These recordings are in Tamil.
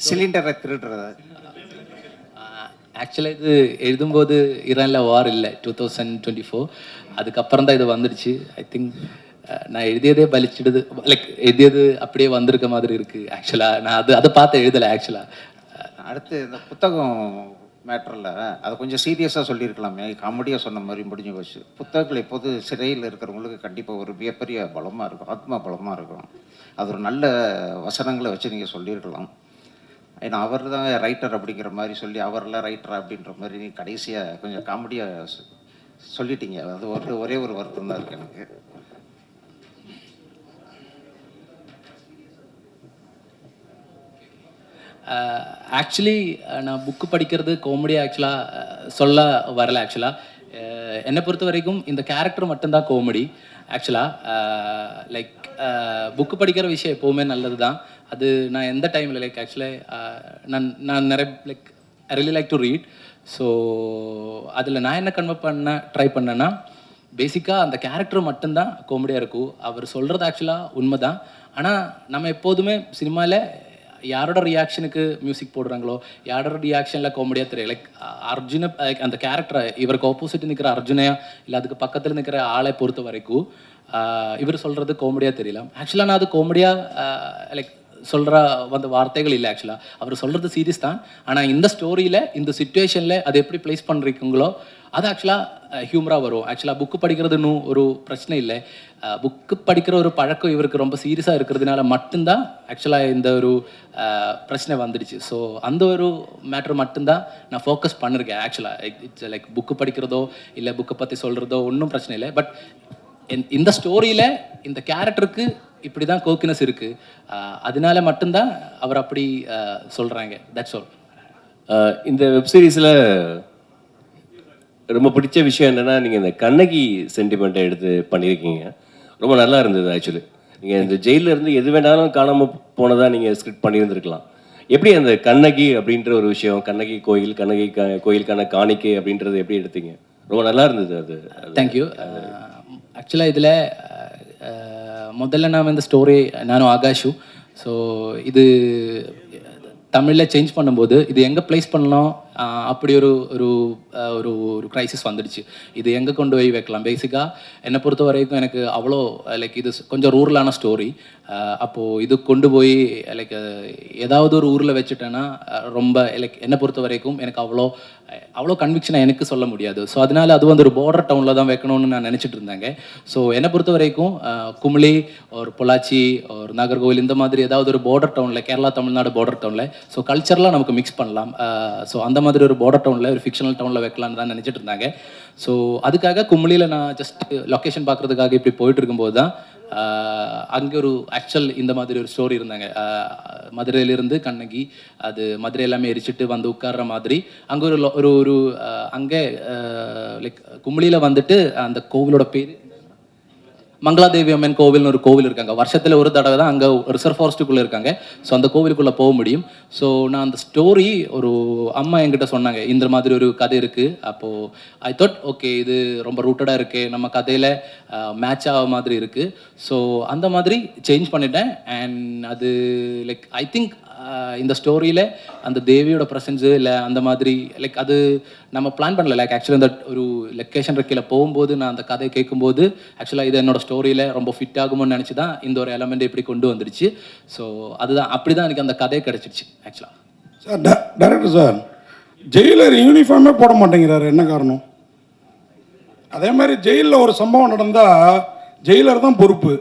சிலிண்டரை திருடுறதா? ஆக்சுவலாக இது எழுதும்போது ஈரானில் வார் இல்லை 2024. அதுக்கப்புறம் தான் இது வந்துடுச்சு. ஐ திங்க் நான் எழுதியதே பலிச்சிடுது, லைக் எழுதியது அப்படியே வந்திருக்க மாதிரி இருக்குது. ஆக்சுவலாக நான் அதை பார்த்து எழுதலை. ஆக்சுவலாக அடுத்து இந்த புத்தகம் மேட்டரில் அதை கொஞ்சம் சீரியஸாக சொல்லியிருக்கலாமே, காமெடியாக சொன்ன மாதிரி முடிஞ்சு போச்சு. புத்தகங்கள் எப்போது சிறையில் இருக்கிறவங்களுக்கு கண்டிப்பாக ஒரு மிகப்பெரிய பலமாக இருக்கும், ஆத்மா பலமாக இருக்கும். அது ஒரு நல்ல வசனங்களை வச்சு நீங்கள் சொல்லியிருக்கலாம். ஏன்னா அவர் தான் ரைட்டர் அப்படிங்கிற மாதிரி சொல்லி அவரெல்லாம் ரைட்டர் அப்படின்ற மாதிரி நீங்கள் கடைசியாக கொஞ்சம் காமெடியாக சொல்லிட்டீங்க. அது ஒரே ஒரு வருத்தம் தான் இருக்குது எனக்கு. ஆக்சுவலி நான் புக்கு படிக்கிறது காமெடியாக ஆக்சுவலாக சொல்ல வரல. ஆக்சுவலாக என்னை பொறுத்த வரைக்கும் இந்த கேரக்டர் மட்டும்தான் காமெடி. ஆக்சுவலாக லைக் புக்கு படிக்கிற விஷயம் எப்போவுமே நல்லது தான். அது நான் எந்த டைமில் லைக் ஆக்சுவலாக நான் நிறைய like I really like to read. So அதில் நான் என்ன ட்ரை பண்ணேன்னா பேசிக்காக அந்த கேரக்டர் மட்டும்தான் காமெடியாக இருக்கும். அவர் சொல்கிறது ஆக்சுவலாக உண்மை தான். ஆனால் நம்ம எப்போதுமே சினிமாவில் யாரோட ரியாக்ஷனுக்கு மியூசிக் போடுறாங்களோ, யாரோட ரியாக்ஷனில் காமெடியாக தெரியும். லைக் அர்ஜுனை, அந்த கேரக்டரை இவருக்கு ஆப்போசிட் நிற்கிற அர்ஜுனையா இல்லை அதுக்கு பக்கத்தில் நிற்கிற ஆளை பொறுத்த வரைக்கும் இவர் சொல்கிறது காமெடியாக தெரியலாம். ஆக்சுவலாக நான் அது காமெடியாக லைக் சொல்கிற வந்த வார்த்தைகள் இல்லை. ஆக்சுவலாக அவர் சொல்கிறது சீரியஸ் தான். ஆனால் இந்த ஸ்டோரியில் இந்த சுச்சுவேஷனில் அதை எப்படி ப்ளேஸ் பண்ணுறீங்களோ அது ஆக்சுவலாக ஹியூமராக வரும். ஆக்சுவலாக புக்கு படிக்கிறதுன்னு ஒரு பிரச்சனை இல்லை. புக்கு படிக்கிற ஒரு பழக்கம் இவருக்கு ரொம்ப சீரியஸாக இருக்கிறதுனால மட்டும்தான் ஆக்சுவலாக இந்த ஒரு பிரச்சனை வந்துடுச்சு. ஸோ அந்த ஒரு மேட்ரு மட்டும்தான் நான் ஃபோக்கஸ் பண்ணியிருக்கேன். ஆக்சுவலாக இட்ஸ் லைக் புக்கு படிக்கிறதோ இல்லை புக்கை பற்றி சொல்கிறதோ ஒன்றும் பிரச்சனை இல்லை. பட் இந்த ஸ்டோரியில் இந்த கேரக்டருக்கு இப்படி தான் கோக்கினஸ் இருக்குது. அதனால மட்டும்தான் அவர் அப்படி சொல்கிறாங்க. That's all. இந்த வெப்சீரிஸில் ரொம்ப பிடிச்ச விஷயம் என்னென்னா, நீங்கள் இந்த கண்ணகி சென்டிமெண்ட்டை எடுத்து பண்ணியிருக்கீங்க. ரொம்ப நல்லா இருந்தது. ஆக்சுவலி நீங்கள் இந்த ஜெயிலில் இருந்து எது வேணாலும் காணாமல் போனதாக நீங்கள் ஸ்கிரிப்ட் பண்ணியிருந்துருக்கலாம். எப்படி அந்த கண்ணகி அப்படின்ற ஒரு விஷயம், கண்ணகி கோயில், கண்ணகி கோயிலுக்கான காணிக்கை அப்படின்றது எப்படி எடுத்தீங்க? ரொம்ப நல்லா இருந்தது அது. தேங்க்யூ. ஆக்சுவலாக இதில் முதல்ல நான் இந்த ஸ்டோரி நானும் ஆகாஷும் ஸோ இது தமிழில் சேஞ்ச் பண்ணும்போது இது எங்கே ப்ளேஸ் பண்ணலாம் அப்படி ஒரு ஒரு ஒரு ஒரு க்ரைசிஸ் வந்துடுச்சு. இது எங்கே கொண்டு போய் வைக்கலாம்? பேசிக்காக என்னை பொறுத்த வரைக்கும் எனக்கு அவ்வளோ லைக் இது கொஞ்சம் ரூரலான ஸ்டோரி. அப்போது இது கொண்டு போய் லைக் ஏதாவது ஒரு ஊரில் வச்சுட்டேன்னா ரொம்ப லைக் என்னை பொறுத்த வரைக்கும் எனக்கு அவ்வளோ கன்விக்ஷனாக எனக்கு சொல்ல முடியாது. ஸோ அதனால் அது வந்து ஒரு பார்டர் டவுனில் தான் வைக்கணும்னு நான் நினச்சிட்டு இருந்தாங்க. ஸோ என்னை பொறுத்த வரைக்கும் குமிளி ஒரு பொள்ளாச்சி ஒரு நாகர்கோவில் இந்த மாதிரி ஏதாவது ஒரு பார்டர் டவுனில், கேரளா தமிழ்நாடு பார்டர் டவுனில் ஸோ கல்ச்சர்லாம் நமக்கு மிக்ஸ் பண்ணலாம். ஸோ அந்த மாதிரி ஒரு பார்டர் டவுனில் ஒரு ஃபிக்ஷனல் டவுனில் வைக்கலான்னு தான் நினச்சிட்டு இருந்தாங்க. ஸோ அதுக்காக குமிளியில் நான் ஜஸ்ட் லொக்கேஷன் பார்க்குறதுக்காக இப்படி போயிட்டு இருக்கும்போது தான் அங்கே ஒரு ஆக்சுவல் இந்த மாதிரி ஒரு ஸ்டோரி இருந்தாங்க. மதுரையிலிருந்து கண்ணகி அது மதுரை எல்லாமே எரிச்சிட்டு வந்து உட்கார்ற மாதிரி அங்கே ஒரு ஒரு அங்கே லைக் குமிளியில் வந்துட்டு அந்த கோவிலோட பேர் மங்களாதேவி அம்மன் கோவில்னு ஒரு கோவில் இருக்காங்க. வருஷத்தில் ஒரு தடவை தான் அங்கே ரிசர்வ் ஃபாரஸ்ட்டுக்குள்ளே இருக்காங்க. ஸோ அந்த கோவிலுக்குள்ளே போக முடியும். ஸோ நான் அந்த ஸ்டோரி ஒரு அம்மா என்கிட்ட சொன்னாங்க, இந்த மாதிரி ஒரு கதை இருக்குது. அப்போது ஐ தாட் ஓகே இது ரொம்ப ரூட்டடாக இருக்குது, நம்ம கதையில் மேட்ச் ஆக மாதிரி இருக்குது. ஸோ அந்த மாதிரி சேஞ்ச் பண்ணிட்டேன். அண்ட் அது லைக் ஐ திங்க் இந்த ஸ்டோரியில் அந்த தேவியோட ப்ரெசன்ஸு இல்லை அந்த மாதிரி லைக் அது நம்ம பிளான் பண்ணல. லைக் ஆக்சுவலி அந்த ஒரு லொக்கேஷன் இருக்கையில் போகும்போது நான் அந்த கதையை கேட்கும்போது ஆக்சுவலாக இது என்னோட ஸ்டோரியில் ரொம்ப ஃபிட் ஆகும்னு நினச்சி தான் இந்த ஒரு எலமெண்ட் இப்படி கொண்டு வந்துடுச்சு. ஸோ அதுதான் அப்படி தான் எனக்கு அந்த கதையை கிடச்சிடுச்சு. ஆக்சுவலாக சார் டைரக்டர் சார் ஜெயிலர் யூனிஃபார்மே போட மாட்டேங்கிறாரு, என்ன காரணம்? அதே மாதிரி ஜெயிலில் ஒரு சம்பவம் நடந்தால் ஜெயிலர் தான் பொறுப்பு,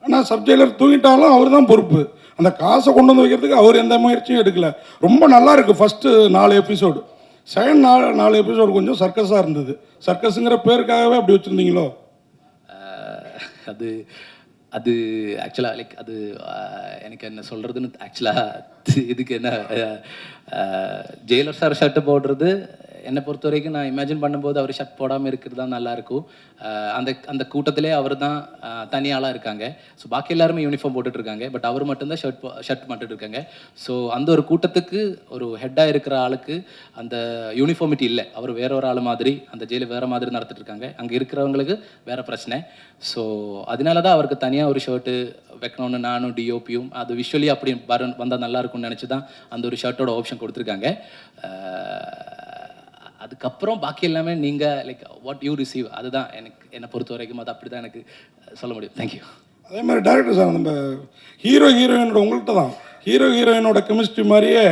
ஆனால் சப் ஜெயிலர் தூங்கிட்டாலும் அவர் தான் பொறுப்பு. அந்த காசை கொண்டு வந்து வைக்கிறதுக்கு அவர் எந்த முயற்சியும் எடுக்கல. ரொம்ப நல்லா இருக்குது ஃபஸ்ட்டு 4 எபிசோடு. செகண்ட் 4 எபிசோடு கொஞ்சம் சர்க்கஸாக இருந்தது. சர்க்கஸுங்கிற பேருக்காகவே அப்படி வச்சுருந்தீங்களோ? அது அது ஆக்சுவலாக லைக் அது எனக்கு என்ன சொல்கிறதுன்னு ஆக்சுவலாக இதுக்கு என்ன ஜெயிலர் சார் ஷர்ட்டு போடுறது என்னை பொறுத்த வரைக்கும் நான் இமேஜின் பண்ணும்போது அவர் ஷர்ட் போடாமல் இருக்கிறது தான் நல்லாயிருக்கும். அந்த கூட்டத்திலே அவர் தான் தனியாளாக இருக்காங்க. ஸோ பாக்கி எல்லாருமே யூனிஃபார்ம் போட்டுட்ருக்காங்க. பட் அவர் மட்டும்தான் ஷர்ட் மட்டும் இருக்காங்க. ஸோ அந்த ஒரு கூட்டத்துக்கு ஒரு ஹெட்டாக இருக்கிற ஆளுக்கு அந்த யூனிஃபார்மிட்டி இல்லை. அவர் வேற ஒரு ஆள் மாதிரி அந்த ஜெயிலை வேறு மாதிரி நடத்திட்டு இருக்காங்க. அங்கே இருக்கிறவங்களுக்கு வேறு பிரச்சனை. ஸோ அதனால தான் அவருக்கு தனியாக ஒரு ஷர்ட்டு வைக்கணும்னு நானும் டிஓபியும் அது விஷுவலி அப்படி வந்தால் நல்லாயிருக்கும்னு நினச்சி தான் அந்த ஒரு ஷர்ட்டோட ஆப்ஷன் கொடுத்துருக்காங்க. அதுக்கப்புறம் பாக்கி எல்லாமே நீங்கள் லைக் வாட் யூ ரிசீவ் அதுதான் என்னை பொறுத்த வரைக்கும் அது அப்படி தான் எனக்கு சொல்ல முடியும். தேங்க்யூ. அதே மாதிரி டேரக்டர் சார் நம்ம ஹீரோயினோட உங்கள்கிட்ட தான் ஹீரோயினோட கெமிஸ்ட்ரி மாதிரியே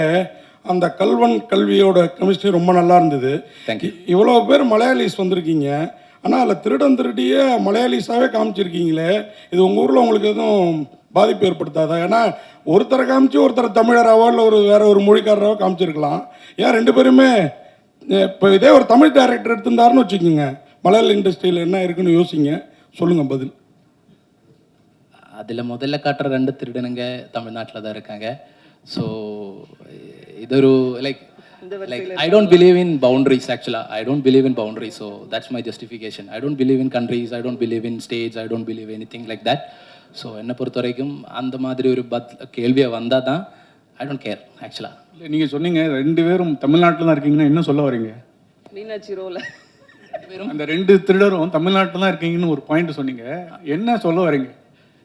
அந்த கல்வியோட கெமிஸ்ட்ரி ரொம்ப நல்லா இருந்தது. இவ்வளோ பேர் மலையாளிஸ் வந்திருக்கீங்க, ஆனால் அதில் திருடிய மலையாளிஸாகவே காமிச்சிருக்கீங்களே, இது உங்கள் ஊரில் உங்களுக்கு எதுவும் பாதிப்பு ஏற்படுத்தாதா? ஏன்னா ஒருத்தரை காமிச்சு ஒருத்தரை தமிழராவோ இல்லை வேற ஒரு மொழிக்காரராவோ காமிச்சிருக்கலாம். ஏன் 2 பேருமே இப்போ இதே ஒரு தமிழ் டைரக்டர் எடுத்திருந்தாருன்னு வச்சுக்கோங்க, மலையாள இண்டஸ்ட்ரியில் என்ன இருக்குன்னு யோசிங்க, சொல்லுங்கள் பதில். அதில் முதல்ல காட்டுற 2 திருடனுங்க தமிழ்நாட்டில் தான் இருக்காங்க. ஸோ இதொரு like I don't believe in boundaries actually. I don't believe in boundaries. So that's my justification. I don't believe in countries. I don't believe in states. I don't believe anything like that. So என்னை பொறுத்த வரைக்கும் அந்த மாதிரி ஒரு கேள்வியை வந்தால் தான் I don't care actually. இல்லை நீங்கள் சொன்னீங்க 2 பேரும் தமிழ்நாட்டில் தான் இருக்கீங்கன்னா என்ன சொல்ல வரீங்க? மீனாட்சி ரோல அந்த 2 திருடரும் தமிழ்நாட்டில் தான் இருக்கீங்கன்னு ஒரு பாயிண்ட் சொன்னீங்க, என்ன சொல்ல வரீங்க?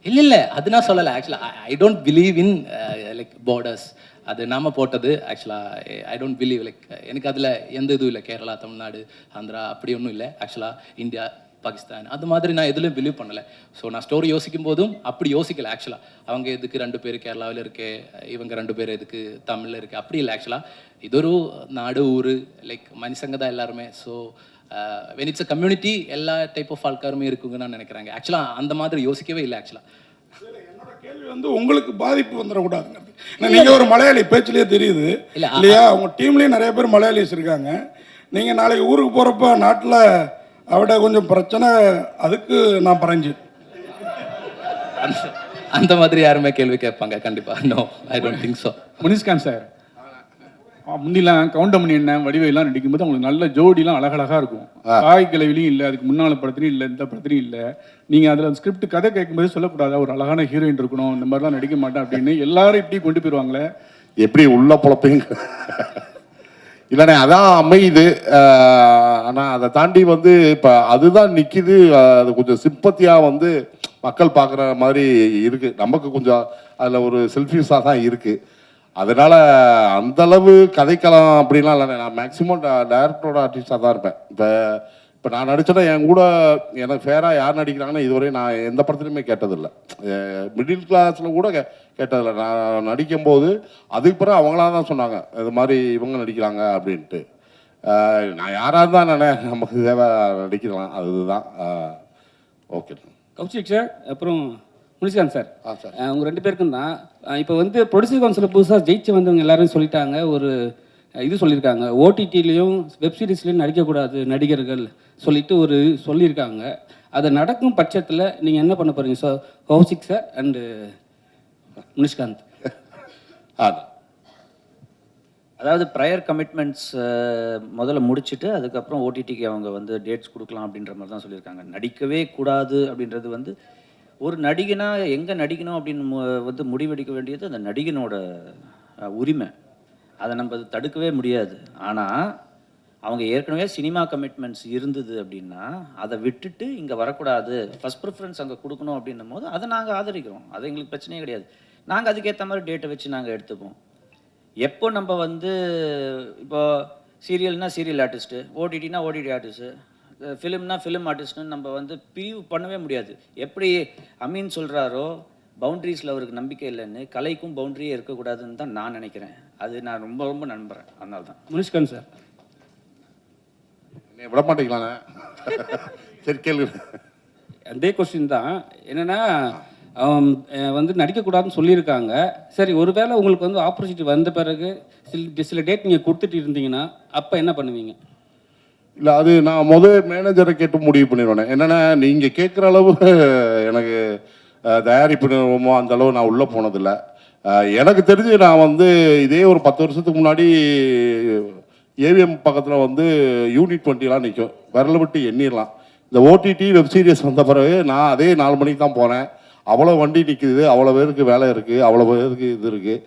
இல்லை அது நான் சொல்லலை ஆக்சுவலாக. I don't believe in like borders. அது நாம போட்டது ஆக்சுவலாக. ஐ டோன்ட் பிலீவ் லைக் எனக்கு அதில் எந்த இதுவும் இல்லை. கேரளா, தமிழ்நாடு, ஆந்திரா அப்படி ஒன்றும் இல்லை ஆக்சுவலாக. இந்தியா, பாகிஸ்தான் அது மாதிரி நான் எதுலையும் பிலீவ் பண்ணலை. ஸோ நான் ஸ்டோரி யோசிக்கும் போதும் அப்படி யோசிக்கலை ஆக்சுவலாக. அவங்க எதுக்கு 2 பேர் கேரளாவில் இருக்கு, இவங்க 2 பேர் எதுக்கு தமிழில் இருக்குது அப்படி இல்லை ஆக்சுவலாக. இது ஒரு நாடு, ஊர், லைக் மனுஷங்க தான் எல்லாருமே. So when it's a community எல்லா டைப் ஆஃப் ஆட்காருமே இருக்குங்கன்னு நான் நினைக்கிறாங்க ஆக்சுவலாக. அந்த மாதிரி யோசிக்கவே இல்லை ஆக்சுவலாக. என்னோட கேள்வி வந்து உங்களுக்கு பாதிப்பு வந்துடக்கூடாதுங்கிறது. நீங்கள் ஒரு மலையாளி பேச்சிலேயே தெரியுது இல்லையா? உங்கள் டீம்லேயும் நிறைய பேர் மலையாளிஸ் இருக்காங்க. நீங்கள் நாளைக்கு ஊருக்கு போகிறப்ப நாட்டில் அவட கொஞ்சம் பிரச்சனை, அதுக்கு நான் பறஞ்சு அந்த மாதிரி யாருமே கேள்வி கேட்பாங்க கண்டிப்பாக? No, I don't think so. Munishkanth sir முந்திலாம் கவுண்டமணி என்ன வடிவையெல்லாம் நடிக்கும்போது அவங்களுக்கு நல்ல ஜோடிலாம் அழகழகாக இருக்கும். தாய் கிழவிலையும் இல்லை, அதுக்கு முன்னால் படத்துலையும் இல்லை, இந்த படத்துலையும் இல்லை. நீங்கள் அதில் ஸ்கிரிப்ட் கதை கேட்கும்போது சொல்லக்கூடாதா ஒரு அழகான ஹீரோயின் இருக்கணும், இந்த மாதிரிலாம் நடிக்க மாட்டேன் அப்படின்னு எல்லாரும் இப்படி கொண்டு போயிடுவாங்களே, எப்படி உள்ள பொழப்பீங்க? இல்லைண்ணே அதான் அமையுது. ஆனால் அதை தாண்டி வந்து இப்போ அதுதான் நிற்கிது. அது கொஞ்சம் சிம்பத்தியாக வந்து மக்கள் பார்க்குற மாதிரி இருக்குது. நமக்கு கொஞ்சம் அதில் ஒரு செல்ஃபிஷாக தான் இருக்குது. அதனால் அந்தளவு கதைக்கலாம் அப்படின்லாம் இல்லை. நான் மேக்ஸிமம் டைரக்டரோட ஆர்டிஸ்டாக தான் இருப்பேன். இப்போ நான் நடித்தேன்னா என் கூட எனக்கு ஃபேராக யார் நடிக்கிறாங்கன்னு இதுவரை நான் எந்த படத்துலையுமே கேட்டதில்லை. மிடில் கிளாஸில் கூட கேட்டதில்லை. நான் நடிக்கும்போது அதுக்கு பிறகு அவங்களா தான் சொன்னாங்க இது மாதிரி இவங்க நடிக்கிறாங்க அப்படின்ட்டு. நான் யாராக இருந்தால் நமக்கு தேவை நடிக்கலாம், அதுதான். ஓகே கௌஷிக் சார், அப்புறம் முனிஷ்காந்த் சார், சார் அவங்க 2 பேருக்கும் தான். இப்போ வந்து ப்ரொடியூசர் கவுன்சிலில் புதுசாக ஜெயிச்சு வந்தவங்க எல்லாரும் சொல்லிட்டாங்க, ஒரு இது சொல்லியிருக்காங்க, ஓடிடிலையும் வெப்சீரிஸ்லையும் நடிக்கக்கூடாது நடிகர்கள் சொல்லிட்டு ஒரு சொல்லியிருக்காங்க. அது நடக்கும் பட்சத்தில் நீங்கள் என்ன பண்ண போகிறீங்க sir? Kaushik sir and Munishkanth. அதாவது ப்ரையர் கமிட்மெண்ட்ஸ் முதல்ல முடிச்சுட்டு அதுக்கப்புறம் ஓடிடிக்கு அவங்க வந்து டேட்ஸ் கொடுக்கலாம் அப்படின்ற மாதிரி தான் சொல்லியிருக்காங்க. நடிக்கவே கூடாது அப்படின்றது வந்து ஒரு நடிகனா எங்கே நடிக்கணும் அப்படின்னு வந்து முடிவெடுக்க வேண்டியது அந்த நடிகனோட உரிமை. அதை நம்ம தடுக்கவே முடியாது. ஆனால் அவங்க ஏற்கனவே சினிமா கமிட்மெண்ட்ஸ் இருந்தது அப்படின்னா அதை விட்டுட்டு இங்கே வரக்கூடாது, ஃபஸ்ட் ப்ரிஃபரன்ஸ் அங்கே கொடுக்கணும் அப்படின்னும் போது அதை நாங்கள் ஆதரிக்கிறோம். அது எங்களுக்கு பிரச்சனையே கிடையாது. நாங்கள் அதுக்கேற்ற மாதிரி டேட்டை வச்சு நாங்கள் எடுத்துப்போம். எப்போ நம்ம வந்து இப்போ சீரியல்னா சீரியல் ஆர்டிஸ்ட்டு, ஓடிடினா ஓடிடி ஆர்டிஸ்ட்டு, ஃபிலிம்னா ஃபிலிம் ஆர்டிஸ்ட்னு நம்ம வந்து பிரிவு பண்ணவே முடியாது. எப்படி அமீன் சொல்கிறாரோ பவுண்ட்ரிஸில் அவருக்கு நம்பிக்கை இல்லைன்னு, கலைக்கும் பவுண்ட்ரியே இருக்கக்கூடாதுன்னு தான் நான் நினைக்கிறேன். அது நான் ரொம்ப ரொம்ப நம்புகிறேன். அதனால தான். முனிஷ்காந்த் சார், என்னை விட மாட்டீங்களாண்ணே? சரி கேள்வி. அதே கொஸ்டின் தான். என்னென்னா வந்து நடிக்கக்கூடாதுன்னு சொல்லியிருக்காங்க. சரி, ஒருவேளை உங்களுக்கு வந்து ஆப்பர்ச்சுனிட்டி வந்த பிறகு சில டேட் நீங்கள் கொடுத்துட்டு இருந்தீங்கன்னா அப்போ என்ன பண்ணுவீங்க? இல்லை அது நான் மேனேஜரை கேட்டு முடிவு பண்ணிடுவேன். என்னென்னா நீங்கள் கேட்குற அளவு எனக்கு தயாரிப்பு நிறுவனமோ அந்த அளவு நான் உள்ளே போனதில்லை. எனக்கு தெரிஞ்சு நான் வந்து இதே ஒரு 10 வருஷத்துக்கு முன்னாடி ஏவிஎம் பக்கத்தில் வந்து யூனிட் 20லாம் நிற்கும், விரல விட்டு எண்ணிடலாம். இந்த ஓடிடி வெப் சீரிஸ் வந்த பிறகு நான் அதே 4 மணிக்கு தான் போனேன். அவ்வளோ வண்டி நிற்கிது, அவ்வளோ பேருக்கு வேலை இருக்குது, அவ்வளோ பேருக்கு இது இருக்குது.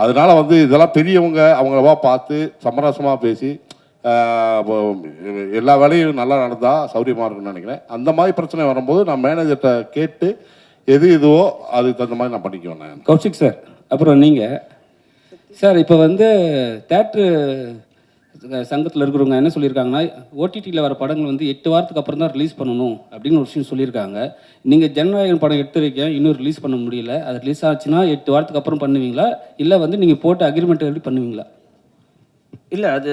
அதனால் வந்து இதெல்லாம் பெரியவங்க அவங்களவா பார்த்து சமரசமாக பேசி எல்லா வேலையும் நல்லா நடந்தால் சௌரியமாக இருக்குன்னு நினைக்கிறேன். அந்த மாதிரி பிரச்சனை வரும்போது நான் மேனேஜர்கிட்ட கேட்டு எது இதுவோ அதுக்கு தகுந்த மாதிரி நான் பண்ணிக்குவேன். நான் கௌஷிக் சார், அப்புறம் நீங்கள் சார் இப்போ வந்து தேட்ரு சங்கத்தில் இருக்கிறவங்க என்ன சொல்லியிருக்காங்கன்னா, ஓடிடியில் வர படங்கள் வந்து 8 வாரத்துக்கு அப்புறம் தான் ரிலீஸ் பண்ணணும் அப்படின்னு ஒரு விஷயம் சொல்லியிருக்காங்க. நீங்கள் ஜனநாயகன் படம் எடுத்துருக்கேன், இன்னும் ரிலீஸ் பண்ண முடியல. அது ரிலீஸ் ஆச்சுன்னா 8 வாரத்துக்கு அப்புறம் பண்ணுவீங்களா, இல்லை வந்து நீங்கள் போட்டு அக்ரிமெண்ட் எழுதி பண்ணுவீங்களா? இல்லை, அது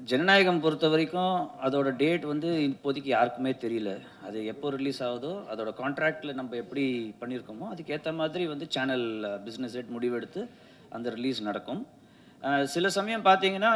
ஜனநாயகம் பொறுத்த வரைக்கும் அதோட டேட் வந்து இப்போதைக்கு யாருக்குமே தெரியல. அது எப்போ ரிலீஸ் ஆகுதோ அதோட கான்ட்ராக்டில் நம்ம எப்படி பண்ணியிருக்கோமோ அதுக்கேற்ற மாதிரி வந்து சேனல் பிஸ்னஸ் ஹெட் முடிவெடுத்து அந்த ரிலீஸ் நடக்கும். சில சமயம் பார்த்தீங்கன்னா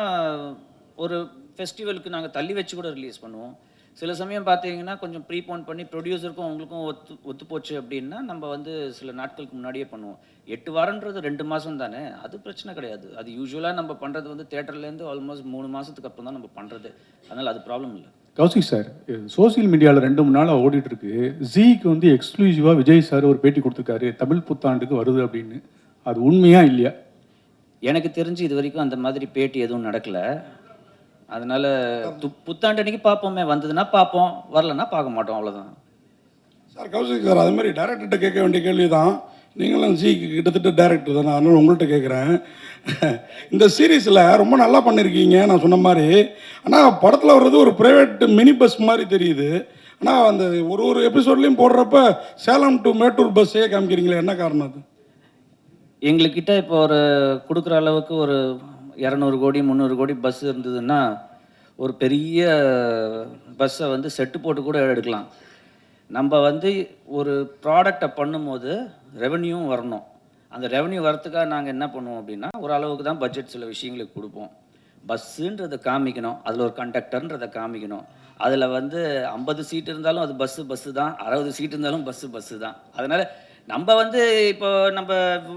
ஒரு ஃபெஸ்டிவலுக்கு நாங்கள் தள்ளி வச்சு கூட ரிலீஸ் பண்ணுவோம். சில சமயம் பார்த்தீங்கன்னா கொஞ்சம் ப்ரீபோன் பண்ணி ப்ரொடியூசருக்கும் அவங்களுக்கும் ஒத்து போச்சு அப்படின்னா நம்ம வந்து சில நாட்களுக்கு முன்னாடியே பண்ணுவோம். 8 வாரன்றது 2 மாதம் தானே, அது பிரச்சனை கிடையாது. அது யூஸ்வலாக நம்ம பண்ணுறது வந்து தேட்டர்லேருந்து ஆல்மோஸ்ட் 3 மாதத்துக்கு அப்புறம் தான் நம்ம பண்ணுறது. அதனால் அது ப்ராப்ளம் இல்லை. கௌஷிக் சார், சோசியல் மீடியாவில் 2-3 நாளாக ஓடிட்டு இருக்கு. ஜீக்கு வந்து எக்ஸ்க்ளூசிவாக விஜய் சார் ஒரு பேட்டி கொடுத்துருக்காரு, தமிழ் புத்தாண்டுக்கு வருது அப்படின்னு. அது உண்மையா இல்லையா? எனக்கு தெரிஞ்சு இது வரைக்கும் அந்த மாதிரி பேட்டி எதுவும் நடக்கலை. அதனால் புத்தாண்டு அன்னைக்கு பார்ப்போமே, வந்ததுன்னா பார்ப்போம், வரலன்னா பார்க்க மாட்டோம், அவ்வளோதான். சார் கௌஷிக் சார், அது மாதிரி டேரக்டர்கிட்ட கேட்க வேண்டிய கேள்வி தான். நீங்களும் கிட்டத்தட்ட டேரக்டர் தானே, அதனால் உங்கள்கிட்ட கேட்குறேன். இந்த சீரீஸில் ரொம்ப நல்லா பண்ணியிருக்கீங்க நான் சொன்ன மாதிரி. ஆனால் படத்தில் வர்றது ஒரு ப்ரைவேட் மினி பஸ் மாதிரி தெரியுது. ஆனால் அந்த ஒரு எபிசோட்லேயும் போடுறப்ப சேலம் டு மேட்டூர் பஸ்ஸே காமிக்கிறீங்களே, என்ன காரணம் அது? எங்கள்கிட்ட இப்போ ஒரு கொடுக்குற அளவுக்கு ஒரு 200 கோடி 300 கோடி பஸ் இருந்ததுன்னா ஒரு பெரிய பஸ்ஸை வந்து செட்டு போட்டு கூட எடுக்கலாம். நம்ம வந்து ஒரு ப்ராடக்டை பண்ணும்போது ரெவென்யூவும் வரணும். அந்த ரெவென்யூ வரத்துக்காக நாங்கள் என்ன பண்ணுவோம் அப்படின்னா, ஒரு அளவுக்கு தான் பட்ஜெட் சில விஷயங்களுக்கு கொடுப்போம். பஸ்ஸுன்றதை காமிக்கணும், அதில் ஒரு கண்டக்டர்ன்றதை காமிக்கணும். அதில் வந்து 50 சீட் இருந்தாலும் அது பஸ்ஸு தான், 60 சீட் இருந்தாலும் பஸ்ஸு தான். அதனால் நம்ம வந்து இப்போ நம்ம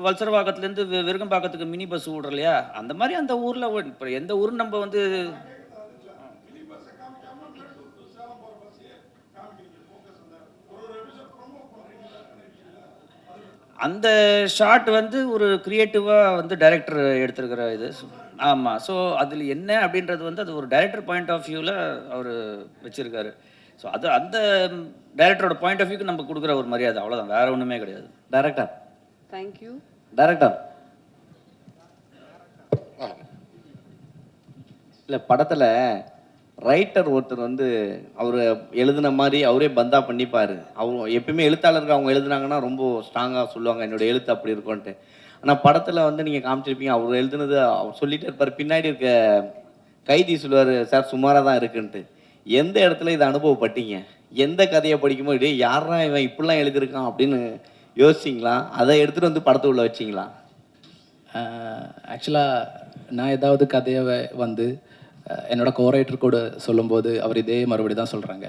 வல்சரவாக்கத்துலேருந்து விருகம்பாக்கத்துக்கு மினி பஸ் விடுறோம் இல்லையா, அந்த மாதிரி அந்த ஊரில் இப்போ எந்த ஊரும் நம்ம வந்து அந்த ஷாட் வந்து ஒரு க்ரியேட்டிவாக வந்து டைரக்டர் எடுத்துருக்கிற இது. ஆமாம். ஸோ அதில் என்ன அப்படின்றது வந்து அது ஒரு டைரக்டர் பாயிண்ட் ஆஃப் வியூவில் அவர் வச்சுருக்காரு. ஸோ அது அந்த டைரக்டரோட பாயிண்ட் ஆஃப் வியூக்கு நம்ம கொடுக்குற ஒரு மரியாதை, அவ்வளோதான், வேறு ஒன்றுமே கிடையாது. Director, thank you. டைரக்டர், இல்லை படத்தில் ரைட்டர் ஒருத்தர் வந்து அவர் எழுதின மாதிரி அவரே பந்தா பண்ணிப்பார். அவர் எப்பயுமே எழுத்தாளருக்கு அவங்க எழுதுனாங்கன்னா ரொம்ப ஸ்ட்ராங்காக சொல்லுவாங்க, என்னோடய எழுத்து அப்படி இருக்கும்ன்ட்டு. ஆனால் படத்தில் வந்து நீங்கள் காமிச்சிருப்பீங்க, அவர் எழுதுனது அவர் சொல்லிகிட்டே இருப்பார், பின்னாடி இருக்க கைதி சொல்லுவார், சார் சுமாராக தான் இருக்குன்ட்டு. எந்த இடத்துல இதை அனுபவப்பட்டீங்க? எந்த கதையை படிக்கும்போது இதே யாரா இவன் இப்படிலாம் எழுதியிருக்கான் அப்படின்னு யோசிச்சிங்களா? அதை எடுத்துகிட்டு வந்து படத்தை உள்ள வச்சிங்களா? ஆக்சுவலாக நான் ஏதாவது கதையை வந்து என்னோட கோரைட்டர் கூட சொல்லும்போது அவர் இதே மறுபடி தான் சொல்கிறாங்க.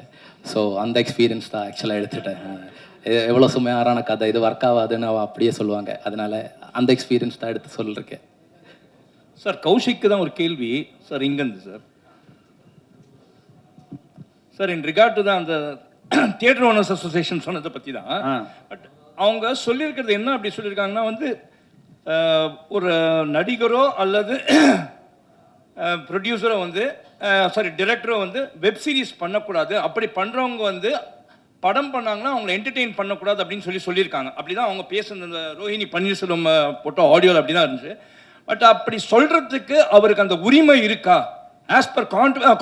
ஸோ அந்த எக்ஸ்பீரியன்ஸ் தான் ஆக்சுவலாக எடுத்துட்டேன். எவ்வளோ சுமையாரான கதை, இது ஒர்க் ஆகாதுன்னு அவள் அப்படியே சொல்லுவாங்க. அதனால் அந்த எக்ஸ்பீரியன்ஸ் தான் எடுத்து சொல்லியிருக்கேன். சார் கௌஷிக்கு தான் ஒரு கேள்வி சார் இங்கேருந்து sir. Sir in regard to தான் அந்த தியேட்டர் ஓனர்ஸ் அசோசியேஷன் சொன்னதை பற்றி தான். பட் அவங்க சொல்லியிருக்கிறது என்ன அப்படி சொல்லியிருக்காங்கன்னா வந்து ஒரு நடிகரோ அல்லது ப்ரொடியூசரோ வந்து டிரெக்டரோ வந்து வெப் சீரிஸ் பண்ணக்கூடாது, அப்படி பண்ணுறவங்க வந்து படம் பண்ணாங்கன்னா அவங்களை என்டர்டெயின் பண்ணக்கூடாது அப்படின்னு சொல்லியிருக்காங்க. அப்படி தான் அவங்க பேசுன இந்த ரோஹிணி பன்னீர்செல்வம் போட்டோ ஆடியோவில் அப்படி தான் இருந்துச்சு. பட் அப்படி சொல்கிறதுக்கு அவருக்கு அந்த உரிமை இருக்கா? As per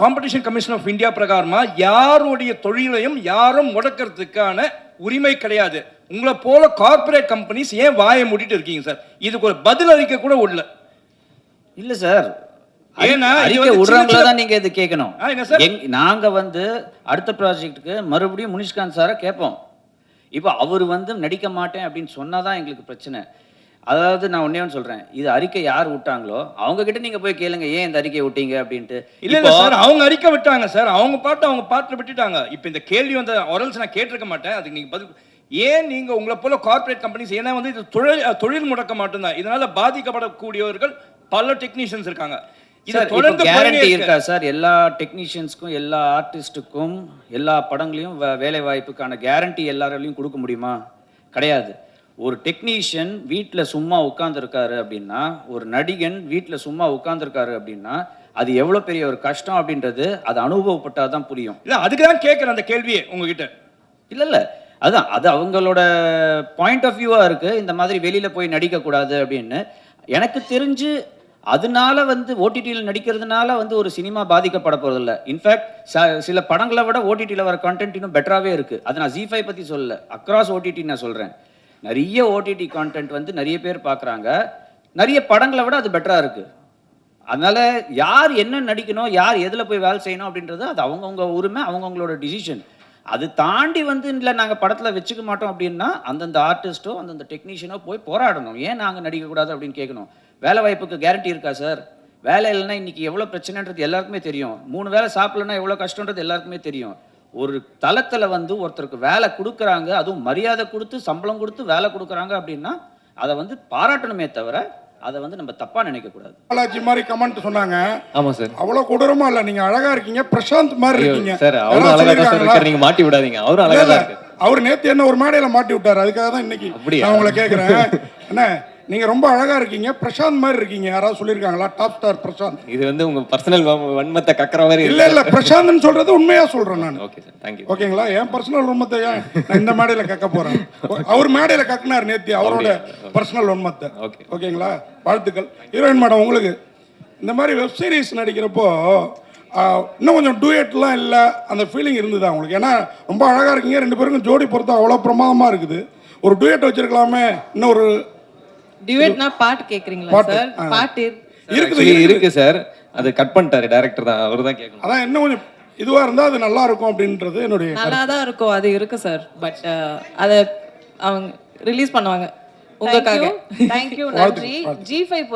competition commission of India பிரகாரமா யாருடைய தொழிலையும் யாரும் முடக்கிறதுக்கான உரிமை கிடையாது. உங்களை போல கார்பரேட் கம்பெனிஸ் ஏன் வாயை மூடிட்டு இருக்கீங்க சார்? இதுக்கு ஒரு பதில் அறிக்கை கூட உள்ள இல்லை சார். ஏன்னா விடுறவங்களதான் நீங்க இது கேட்கணும். நாங்க வந்து அடுத்த ப்ராஜெக்ட்டுக்கு மறுபடியும் முனிஷ்காந்த் சாரை கேட்போம். இப்போ அவர் வந்து நடிக்க மாட்டேன் அப்படின்னு சொன்னாதான் எங்களுக்கு பிரச்சனை. அதாவது நான் ஒன்னே ஒன்று சொல்றேன், இது அறிக்கை யார் விட்டாங்களோ அவங்க கிட்ட நீங்க போய் கேளுங்க, ஏன் இந்த அறிக்கை விட்டீங்க அப்படின்ட்டு. இல்ல சார், அவங்க அறிக்கை விட்டாங்க சார், அவங்க பாட்டு விட்டுட்டாங்க. இப்போ இந்த கேள்வி வந்து ஒரல்ஸ் நான் கேட்டிருக்க மாட்டேன், அதுக்கு நீங்க பதில். ஏன் நீங்க உங்களை போல கார்ப்பரேட் கம்பெனிஸ், ஏன்னா வந்து இது தொழில் முடக்க மட்டும்தான், இதனால பாதிக்கப்படக்கூடியவர்கள் பல டெக்னீஷியன்ஸ் இருக்காங்க. இது தொடர்ந்து கேரண்டி இருக்கா சார் எல்லா டெக்னீஷியன்ஸ்க்கும், எல்லா ஆர்டிஸ்ட்டுக்கும், எல்லா படங்களையும் வேலை வாய்ப்புக்கான கேரண்டி எல்லாராலையும் கொடுக்க முடியுமா? கிடையாது. ஒரு டெக்னீஷியன் வீட்டில் சும்மா உட்காந்துருக்காரு அப்படின்னா, ஒரு நடிகன் வீட்டில் சும்மா உட்காந்துருக்காரு அப்படின்னா, அது எவ்வளோ பெரிய ஒரு கஷ்டம் அப்படின்றது அது அனுபவப்பட்டால் தான் புரியும். இல்லை, அதுக்கு தான் கேட்குறேன் அந்த கேள்வியே உங்ககிட்ட. இல்லை அதுதான், அது அவங்களோட பாயிண்ட் ஆஃப் வியூவாக இருக்குது. இந்த மாதிரி வெளியில் போய் நடிக்கக்கூடாது அப்படின்னு எனக்கு தெரிஞ்சு அதனால வந்து ஓடிடியில் நடிக்கிறதுனால வந்து ஒரு சினிமா பாதிக்கப்பட போகிறதில்ல. இன்ஃபேக்ட் சில படங்களை விட ஓடிடியில் வர கண்டென்ட் இன்னும் பெட்டராகவே இருக்குது. அது நான் ZEE5 பற்றி சொல்லலை, அக்ராஸ் ஓடிடி நான் சொல்கிறேன். நிறைய ஓடிடி கான்டென்ட் வந்து நிறைய பேர் பார்க்குறாங்க, நிறைய படங்களை விட அது பெட்டராக இருக்குது. அதனால் யார் என்ன நடிக்கணும், யார் எதில் போய் வேலை செய்யணும் அப்படின்றது அது அவங்கவுங்க உரிமை, அவங்கவுங்களோட டிசிஷன். அது தாண்டி வந்து இல்லை நாங்கள் படத்தில் வச்சுக்க மாட்டோம் அப்படின்னா அந்தந்த ஆர்டிஸ்ட்டோ அந்தந்த டெக்னீஷியனோ போய் போராடணும். ஏன் நாங்கள் நடிக்கக்கூடாது அப்படின்னு கேட்கணும். வேலை வாய்ப்புக்கு கேரண்டி இருக்கா சார்? வேலை இல்லைன்னா இன்றைக்கி எவ்வளோ பிரச்சனைன்றது எல்லாருக்குமே தெரியும். 3 வேளை சாப்பிட்லன்னா எவ்வளோ கஷ்டன்றது எல்லாருக்குமே தெரியும். ஒரு தளத்தில் வந்து ஒருத்தருக்கு வேலை கொடுக்குறாங்க, அதுவும் மரியாதை கொடுத்து சம்பளம் கொடுத்து வேலை கொடுக்குறாங்க அப்படின்னா அதை வந்து பாராட்டணுமே தவிர அதை வந்து நம்ம தப்பா நினைக்க கூடாது. பாலாஜி மாதிரி கமெண்ட் சொன்னாங்க. ஆமா சார். அவ்வளவு கொடூரமா இல்ல, நீங்க அழகா இருக்கீங்க, பிரசாந்த் மாதிரி இருக்கீங்க சார். அவரும் அழகா தான் இருக்காரு, நீங்க மாட்டி விடாதீங்க. அவரும் அழகா தான் இருக்காரு. அவர் நேத்து என்ன ஒரு மேடையில மாட்டி விட்டாரு, அதுக்காக தான் இன்னைக்கு நான் உங்களை கேக்குறேன். என்ன நீங்க ரொம்ப அழகா இருக்கீங்க, பிரசாந்த் மாதிரி இருக்கீங்க, யாராவது சொல்லிருக்காங்களா? Top star Prashanth. இது வந்து உங்க பர்சனல் வன்மத்தை கக்கற மாதிரி இல்ல பிரசாந்த்னு சொல்றது உண்மையா சொல்றேன் நான். Okay sir, thank you. ஓகேங்களா? என் பர்சனல் வன்மத்தை நான் இந்த மேடையில கக்க போறேன். அவர் மேடையில கக்குனார் நேத்தி அவரோட பர்சனல் வன்மத்தை. ஓகேங்களா? வாழ்த்துக்கள். ஹீரோயின் மேடம், உங்களுக்கு இந்த மாதிரி வெப் சீரிஸ் நடிக்கிறப்போ இன்னும் கொஞ்சம் டூயட்லாம் இல்லை, அந்த ஃபீலிங் இருந்ததா உங்களுக்கு? ஏன்னா ரொம்ப அழகா இருக்கீங்க, 2 பேருக்கும் ஜோடி பொறுத்தா அவ்வளோ பிரமாதமா இருக்குது. ஒரு டூயட் வச்சிருக்கலாமே. இன்னும் ஒரு டியூட்னா பாட்டு கேக்குறீங்களா சார்? பாட்டு இருக்கு சார், அது கட் பண்ணிட்டாரு டைரக்டர் தான், அவர் தான் கேட்கணும். அதான் இன்னும் கொஞ்சம் இதுவா இருந்தா அது நல்லா இருக்கும் அப்படின்றது என்னுடைய. நல்லா தான் இருக்கும், அது இருக்கு சார். பட் அதை அவங்க ரிலீஸ் பண்ணுவாங்க உங்களுக்காக. தேங்க்யூ, நன்றி. ZEE5